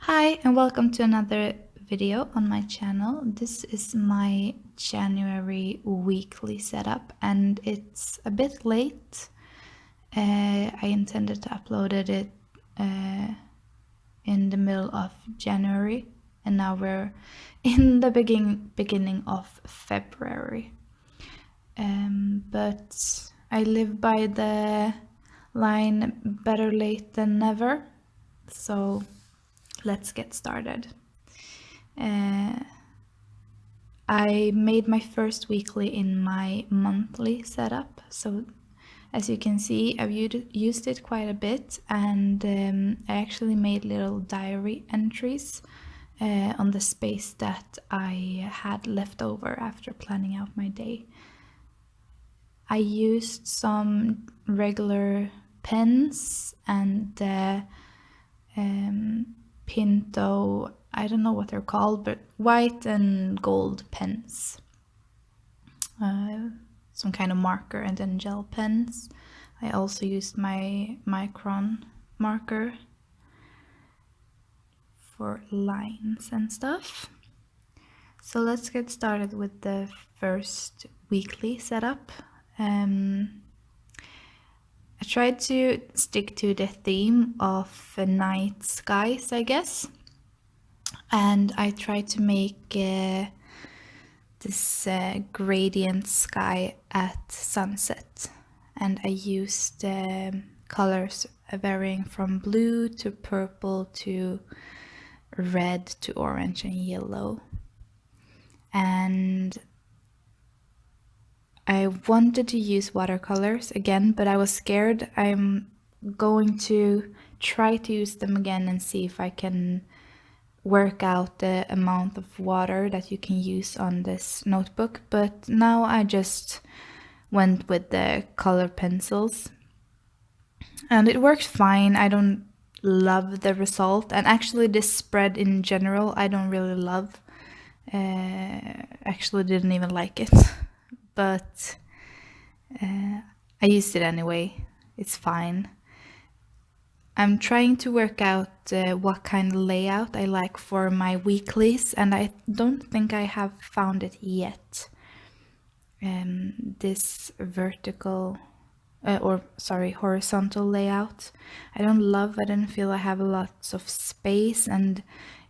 Hi and welcome to another video on my channel. This is my January weekly setup and it's a bit late. I intended to upload it in the middle of January and now we're in the beginning of February. But I live by the line better late than never, so let's get started. I made my first weekly in my monthly setup, so as you can see I've used it quite a bit, and I actually made little diary entries on the space that I had left over after planning out my day. I used some regular pens and Pinto, I don't know what they're called, but white and gold pens. Some kind of marker and then gel pens. I also used my Micron marker for lines and stuff. So let's get started with the first weekly setup. I tried to stick to the theme of night skies, I guess. And I tried to make this gradient sky at sunset. And I used colors varying from blue to purple to red to orange and yellow. And I wanted to use watercolors again, but I was scared. I'm going to try to use them again and see if I can work out the amount of water that you can use on this notebook, but now I just went with the color pencils and it worked fine. I don't love the result, and actually this spread in general I don't really love. Actually didn't even like it but I used it anyway. It's fine. I'm trying to work out what kind of layout I like for my weeklies, and I don't think I have found it yet. This horizontal layout, I don't love. I didn't feel I have lots of space, and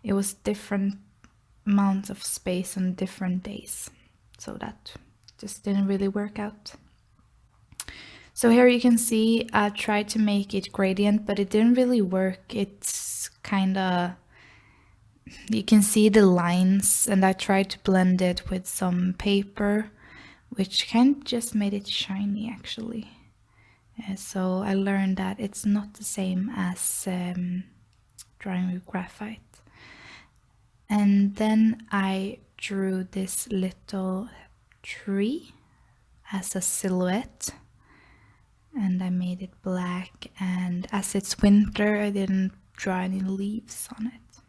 it was different amounts of space on different days, so that just didn't really work out. So here you can see I tried to make it gradient, but it didn't really work. It's kind of, you can see the lines, and I tried to blend it with some paper, which kind of just made it shiny actually. So I learned that it's not the same as drawing with graphite. And then I drew this little tree as a silhouette. And I made it black, and as it's winter I didn't draw any leaves on it.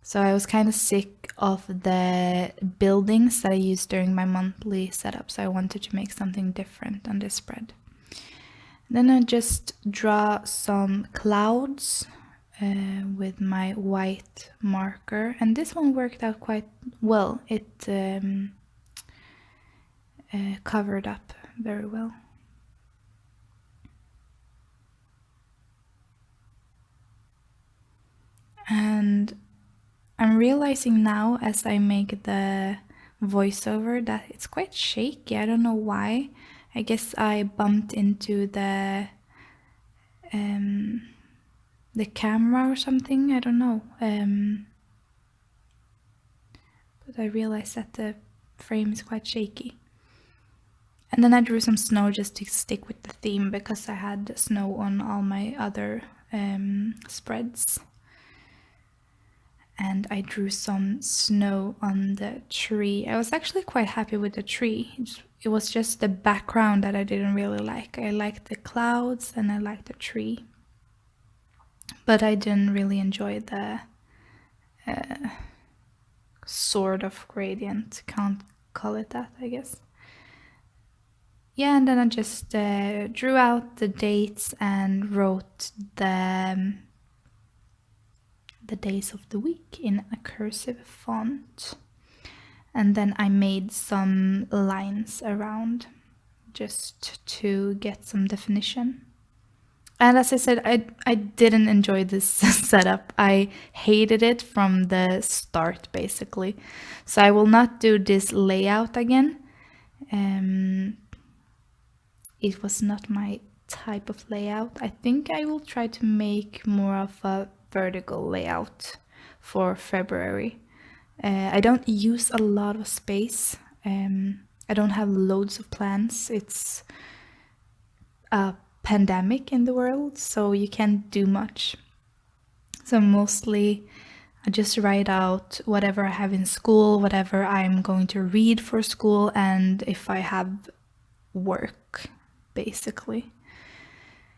So I was kind of sick of the buildings that I used during my monthly setup, so I wanted to make something different on this spread. Then I just draw some clouds with my white marker, and this one worked out quite well. It covered up very well. And I'm realizing now as I make the voiceover that it's quite shaky. I don't know why. I guess I bumped into the camera or something. I don't know. But I realized that the frame is quite shaky. And then I drew some snow just to stick with the theme, because I had snow on all my other spreads. And I drew some snow on the tree. I was actually quite happy with the tree. It was just the background that I didn't really like. I liked the clouds and I liked the tree, but I didn't really enjoy the sort of gradient. Can't call it that, I guess. yeah, and then I just drew out the dates and wrote the days of the week in a cursive font. And then I made some lines around just to get some definition. And as I said, I didn't enjoy this setup. I hated it from the start, basically. So I will not do this layout again. It was not my type of layout. I think I will try to make more of a vertical layout for February. I don't use a lot of space. I don't have loads of plans. It's a pandemic in the world, so you can't do much. So mostly I just write out whatever I have in school, whatever I'm going to read for school, and if I have work, basically.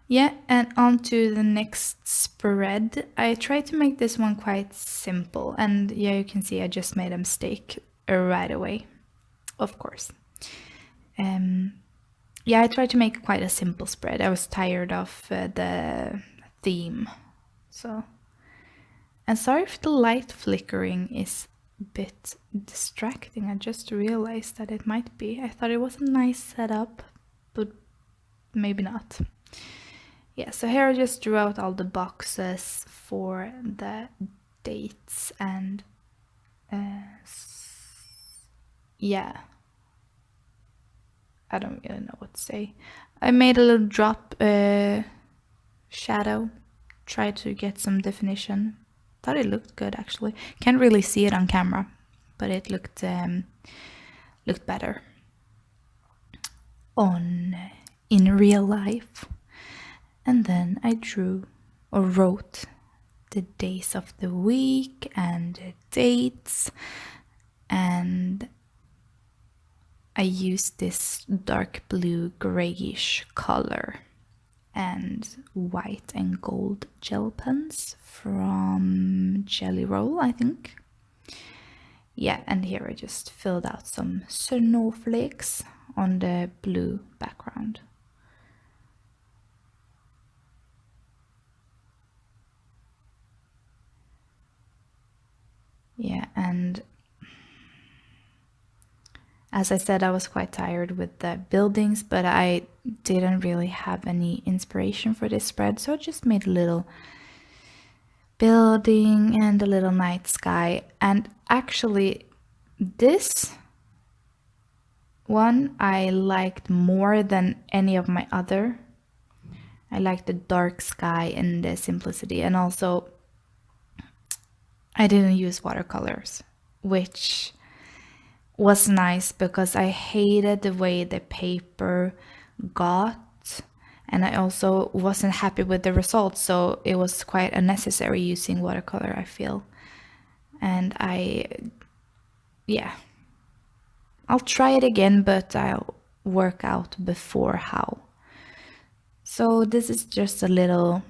Yeah, and on to the next spread. I tried to make this one quite simple, and yeah, you can see I just made a mistake right away, of course. Yeah, I tried to make quite a simple spread. I was tired of the theme, so. And sorry if the light flickering is a bit distracting. I just realized that it might be. I thought it was a nice setup, but maybe not. Yeah, so here I just drew out all the boxes for the dates and yeah, I don't really know what to say. I made a little drop shadow, tried to get some definition. Thought it looked good actually. Can't really see it on camera, but it looked better on in real life. And then I drew or wrote the days of the week and the dates, and I used this dark blue grayish color and white and gold gel pens from Jelly Roll, I think. Yeah, and here I just filled out some snowflakes on the blue background. Yeah, and as I said, I was quite tired with the buildings, but I didn't really have any inspiration for this spread, so I just made a little building and a little night sky. And actually, this one I liked more than any of my other. I liked the dark sky and the simplicity, and also I didn't use watercolors, which was nice because I hated the way the paper got, and I also wasn't happy with the results, so it was quite unnecessary using watercolor, I feel. And I'll try it again, but I'll work out before how. So this is just a little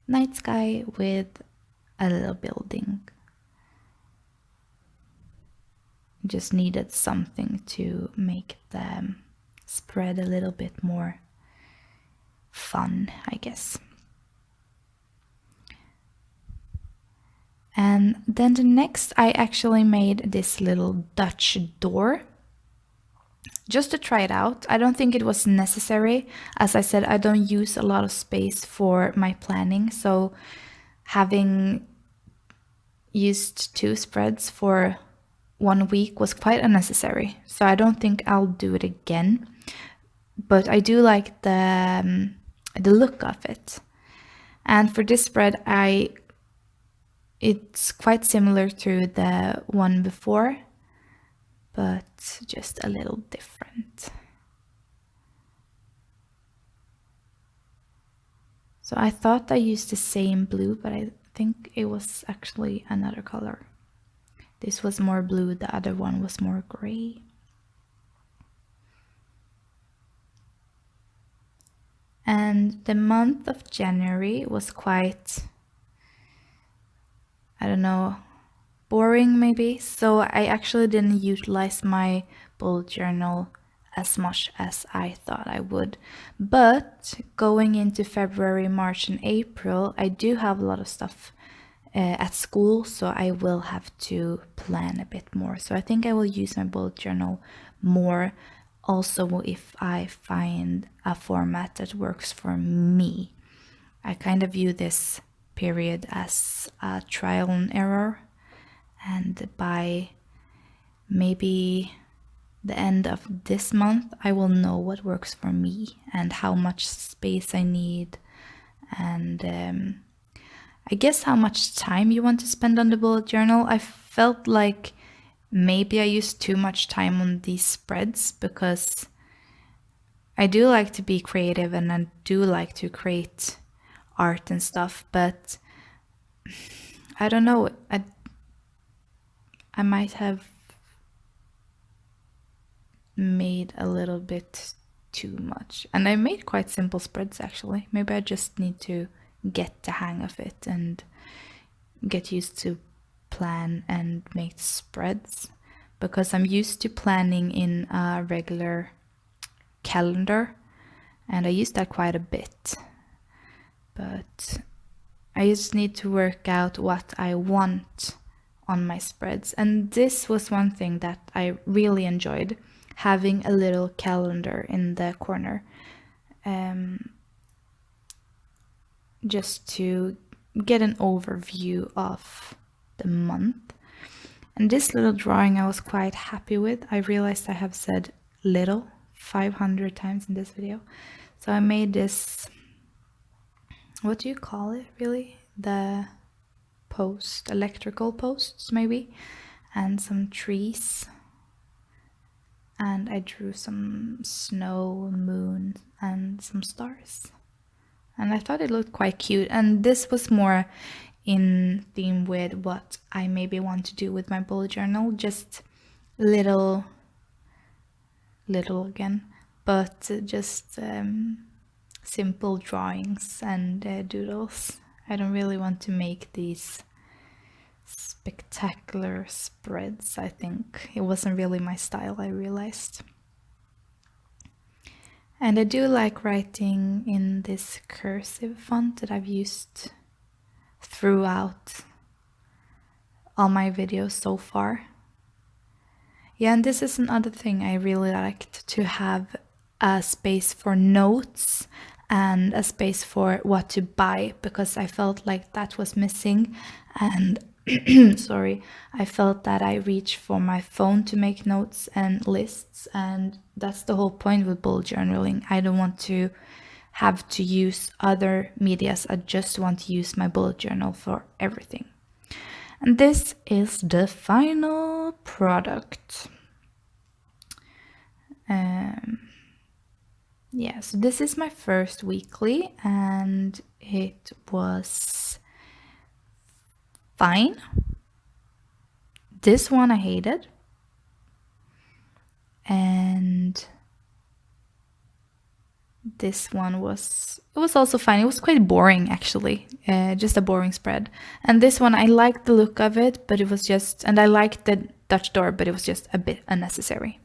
night sky with a little building. Just needed something to make the spread a little bit more fun, I guess. And then the next, I actually made this little Dutch door just to try it out. I don't think it was necessary. As I said, I don't use a lot of space for my planning, so having used 2 spreads for 1 week was quite unnecessary. So I don't think I'll do it again. But I do like the look of it. And for this spread, it's quite similar to the one before, but just a little different. So I thought I used the same blue, but I think it was actually another color. This was more blue, the other one was more gray. And the month of January was quite, I don't know, boring maybe. So I actually didn't utilize my bullet journal as much as I thought I would. But going into February, March, and April, I do have a lot of stuff at school, so I will have to plan a bit more. So I think I will use my bullet journal more, also if I find a format that works for me. I kind of view this period as a trial and error, and by maybe the end of this month I will know what works for me and how much space I need, and I guess how much time you want to spend on the bullet journal. I felt like maybe I used too much time on these spreads because I do like to be creative and I do like to create art and stuff, but I don't know, I might have made a little bit too much. And I made quite simple spreads actually. Maybe I just need to get the hang of it and get used to plan and make spreads, because I'm used to planning in a regular calendar and I use that quite a bit. But I just need to work out what I want on my spreads. And this was one thing that I really enjoyed, having a little calendar in the corner, just to get an overview of the month. And this little drawing I was quite happy with. I realized I have said little 500 times in this video. So I made this, what do you call it really? The post, electrical posts maybe, and some trees. And I drew some snow, moon, and some stars. And I thought it looked quite cute. And this was more in theme with what I maybe want to do with my bullet journal. Just little again, but just simple drawings and doodles. I don't really want to make these spectacular spreads. I think it wasn't really my style, I realized. And I do like writing in this cursive font that I've used throughout all my videos so far. Yeah, and this is another thing I really liked, to have a space for notes and a space for what to buy, because I felt like that was missing. And sorry, I felt that I reached for my phone to make notes and lists, and that's the whole point with bullet journaling. I don't want to have to use other medias. I just want to use my bullet journal for everything. And this is the final product. Yeah, so this is my first weekly and it was fine. This one I hated. And this one was also fine. It was quite boring actually, just a boring spread. And this one I liked the look of it, but it was just, and I liked the Dutch door, but it was just a bit unnecessary.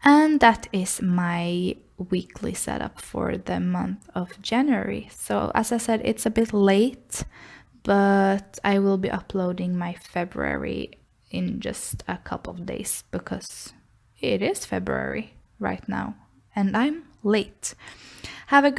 And that is my weekly setup for the month of January. So as I said, it's a bit late, but I will be uploading my February in just a couple of days, because it is February right now and I'm late. Have a good